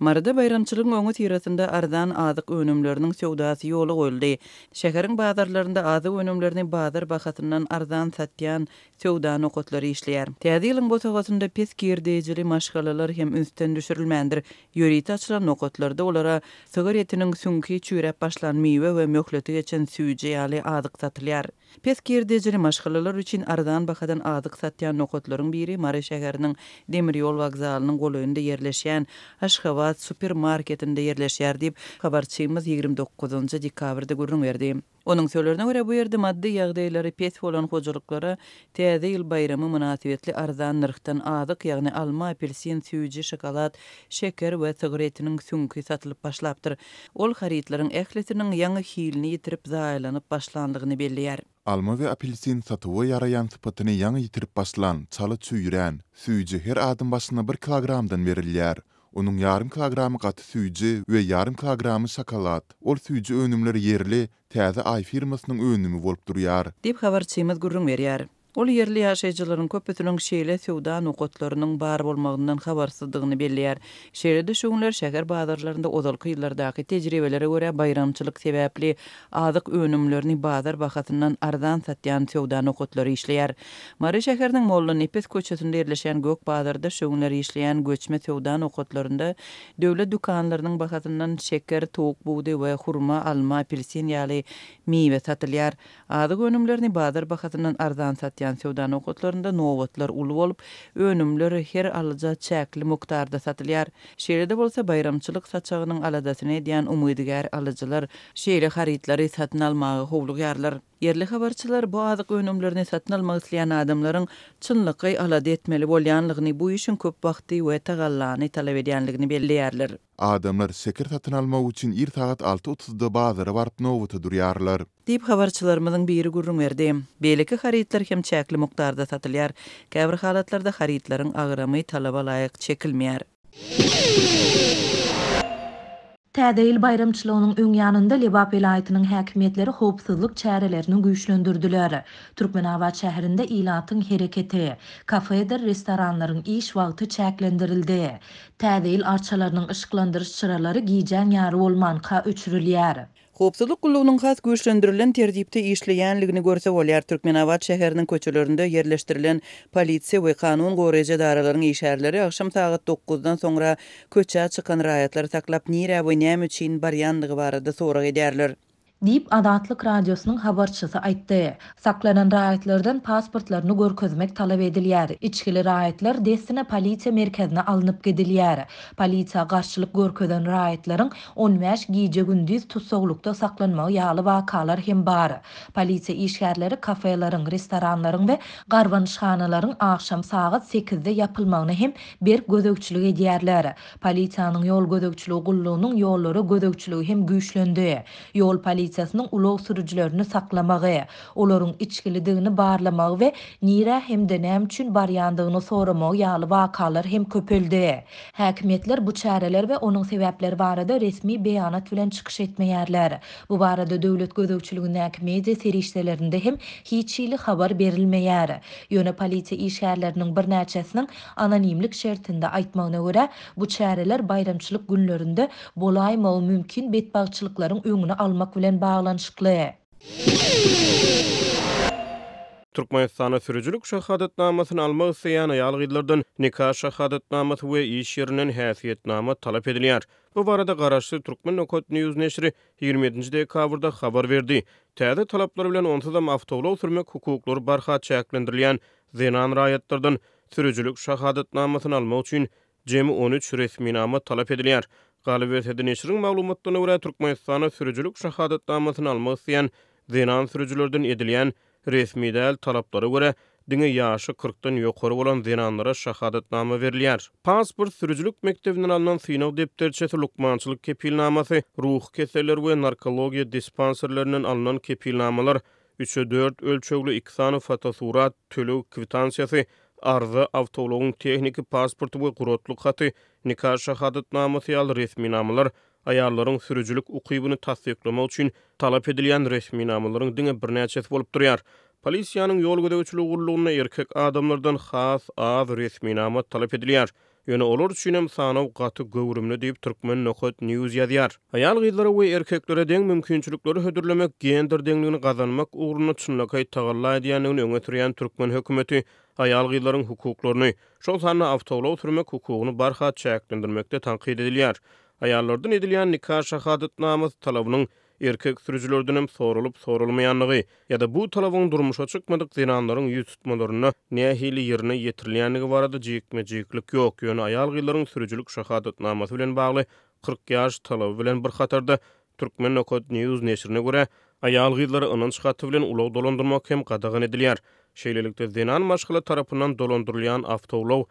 Marada bayramçylygyň öňü tiratynda ardan azyk önümleriniň sowdasy ýoly goýuldy. Şäheriň bazarlarynda azyk önümlerini bazar bahasyndan ardan satýan sowda nokotlary işleýär. Täze ýylyň bu tawasyna pes girdejili maşgalalar hem üstten düşürilmändir. Ýöriti açylan nokotlarda olara sigaretiniň süňki çüýräp başlan meýwe we möhleti geçen süýje ýaly azyk satylýar. Pes girdejili maşgalalar üçin ardan bahadan azyk satýan nokotlaryň biri Mary şäheriniň demir ýol wagzalynyň golanynda ýerleşýän Aşgabat supermarketinde yerleşýär diýip habarçymyz 29-njy dekabrda gurrun berdi. Onun söýlerine görä bu ýerde maddi ýagdaýlary pes bolan hojuluklara täze ýyl bayramy münasibetli arzan narhdan azyk ýagny alma, apelsin, süýji, şokolad, şeker we sigaretiniň süňki satylyp başlapdyr. Ol haritlaryň ählisiniň ýaňy hilini ýitirip zaýlanyp başlandygyny belliýär. Alma we apelsin satywy ýaraýan sypatyny ýaňy ýitirip başlan, çaly çüýren, süýji her adym başyna 1 kilogramdan berilýär. Onun yarım kilogramy gaty süýji we yarım kilogramy şokolad. Ol süýji önümleri yerli, täze ay firmasynyň önümi bolup durýar. Diýip habarçymyz gurrun berýär. Ol yerli ýaşaýjylaryň köpüsiniň şeýle sowda nokotlarynyň bar bolmagyndan habarsyzdygyny belliýär. Şeýlede şoňlar şäher bazarlarynda ozalky ýyllardaky tejribelere görä bayramçylyk sebäpli azyk önümlerini bazar bahasyndan ardan satýan sowda nokotlary işleýär. Mary şäheriniň Molla Nepes köçesinde ýerleşen Gök bazarda şoňlar işleýän göçme sowda nokotlarynda döwlet dukanlarynyň bahasyndan şeker, towuk buğdy we hurma, alma, apelsin ýaly meýwe satylýar. Azyk önümlerini bazar bahasyndan ardan satýan sowda nokotlarynda nowatlar uly bolup, önümler her alyja çäkli mukdarda satylýar. Şeýlede bolsa bayramçylyk saçagynyň aladasyny edýän umydygar alyjylar şeýle haritlary satyn almagy howlugýarlar. Yerli habarçylar bu azyk önümlerini satyn almak isleýän adamlaryň çynlygy alada etmeli bolýanlygyny, bu işin köp wagty we tagallany talap edýänligini belliýärler. Adamlar şeker satyn almak üçin 1 saat 6:30-da bazara baryp nowata durýarlar. Diýip habarçylarymyzyň biri gurrun berdi. Beýleki haritler hem çäkli mukdarda satylýar. Käbir halatlarda haritlaryň agramy talaba laýyk çekilmeýär. Täze ýyl bayramçylygynyň öň ýanynda Lebap vilayatynyň häkimetleri howpsuzlyk çärelerini güýçlendirdiler. Türkmenabad şäherinde ilatyň hereketi, kafeder, restoranlaryň iş wagty çäklendirildi. Täze ýyl arçalarynyň ışıklandyrış çyralary giýjen ýary bolmanka öçürilýär. Howpsuzlyk gullugynyň has güýçlendirilen tertipde işleýänligini görse bolýar. Türkmenabad şäheriniň köçelerinde ýerleşdirilen polisiýa we kanun goraýjy daralaryň işärleri akşam saat 9-dan soňra köçe çykan raýatlary taklap nire we näme üçin barýandygy barada sorag edýärler. Diýip Adatlyk radiosynyň habarçysy aýtdy. Saklanan raýatlardan pasportlaryny görkezmek talap edilýär. İçkili raýatlar destine polisiýa merkezine alınıp gedilýär. Polisiýa garşylyk görkezen raýatlaryň 15 giýje gündüz tutsaglykda saklanmagy ýaly wakalar hem bar. Polisiýa işgärleri kafelaryň, restoranlaryň we garwanşhanalaryň akşam saat 8-de ýapylmagyny hem bir gözegçilik edýärler. Polisiýanyň ýol gözegçiligi gullugynyň ýollary gözegçiligi hem güýçlendi. Ýol polisiýasynyň ulug sürüjilerini saklamagy, olaryň içkilidigini barlamagy we nire hemde näme üçin barýandygyny soramagy ýaly wakalar hem köpeldi. Häkimetler bu çäreler we onuň sebäpleri barada resmi beýanat bilen çykyş etmeýärler. Bu barada döwlet gözegçiliginiň media serişdelerinde hem hiç ýyly habar berilmeýär. Ýöne polisiýa işgärleriniň bir näçesiniň anonimlik şertinde aýtmagyna görä, bu çäreler bayramçylyk günlerinde bolaýmagy mümkin betbagçylyklaryň öňüne almak bilen bağlanışykly. Türkmenistana sürücülük şahadatnamasyny almak isleýän aýal-gyzlardan nikah şahadatnamasy we iş ýerinden häsiýetnama talap edilýär. Bu barada garaşly Türkmen Nokot News neşri 27-nji dekabrda habar berdi. Täze talaplar bilen onsuzam awtowlaw sürmek hukuklary barha çäklendirilýän zenan raýatlardan sürücülük şahadatnamasyny almak üçin jemi 13 resminama talap edilýär. Galibiyet neşriň maglumatlaryna görä Türkmenistana sürücülük şahadatnamasyny almak isleýän zenan sürüjilerden edilýän resmi däl talaplary görä diňe ýaşy 40-dan ýokary bolan zenanlara şahadatnama berilýär. Pasport sürüjülük mektebinden alınan synaw depterçesi, lukmançylyk kepilnamasy, ruh keseler we narkologiýa dispanserlerinden alınan kepilnamalar, 3-4 ölçegli 2 sany fotosurat, tölew kwitansiýasy, arza awtowlagyň tehniki pasporty we gurutluk haty, nikah şahadatnamasy ýaly resminamalar aýallaryň sürüjülük ukybyny tasdiklamak üçin talap edilýän resminamalaryň diňe bir näçesi bolup durýar. Polisiýanyň ýol gözegçiligi gullugyna erkek adamlardan has az resminama talap edilýär. Ýöne olar üçin hem sanaw gaty gowrumly diýip Türkmen Nokot News ýazýar. Aýal gyzlara we erkeklere deň mümkinçilikleri hödürlemek, gender deňligini gazanmak ugruna çynlakay tagalla edýändigini öňe sürýän Türkmen hökümeti aýal gyzlaryň hukuklaryny, şol sany awtowlaw sürmek hukugyny barha çäklendirmekde tanqid edilýär. Aýallardan edilýän nikah şahadatnamysy talabynyň erkek sürücülerden hem sorulup sorulmayanlığı ya da bu talabyň durmuşa çykmadyk zinanlaryň ýüz tutmalaryna nähili ýerine ýetirilýänligi barada jekme-jeklik ýok. Ýöne aýal gyzlaryň sürüjülük şahadatnamasy bilen bagly 40 ýaş talaby bilen bir hatarda Türkmen Nokot News neşrine görä aýal gyzlary ynanç gaty bilen ulag dolandyrmak hem gadagan edilýär. Şeýlelikde zinan maşgala tarapyndan dolandyrylýan awtowlaw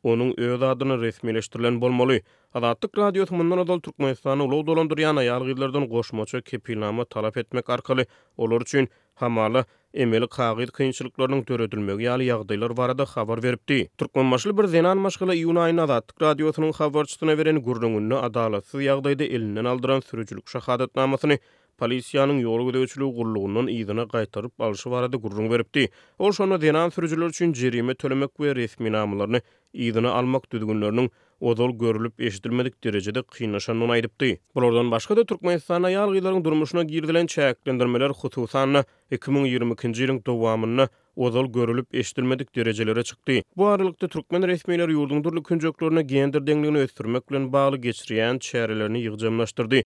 onun öz adyny resmileşdirilen bolmaly. Azatlyk radiosu mundan adal Türkmenistany ulug dolandyrýan aýal gyzlardan goşmaça kepilnama talap etmek arkaly olar üçin hamala emeli kagyz kynçylyklarynyň töredilmegi ýaly ýagdaýlar barada habar beripdi. Türkmenmaşly bir zinan maşgala iýun aýyna Azatlyk radiosynyň habarçysyna beren gurrungyny adalatsyz ýagdaýda elinden aldyran sürüjülük şahadatnamasyny polisiýanyň ýol gödäwçiligi gurulugynyň ýygyna gaýtaryp alyşy barada gurrun beripdi. Ol şonu zinan sürüjüler üçin jerime tölemek we resmi namalaryny ýygyna almak düzgünleriniň odol görülüp eşidilmedik derejede kıynaşanını aýdypdy. Bulardan başga da Türkmenistan aýal gyzlaryň durmuşyna girdilen çäklendirmeler hususan 2022-nji ýylyň dowamyna odol görülüp eşidilmedik derejelere çykdy. Bu aralykda türkmen resmiýetleri ýurduň durly künjeklerini gender deňligini ösdürmek bilen bagly geçirýän çärelerini ýygjamlaşdyrdy.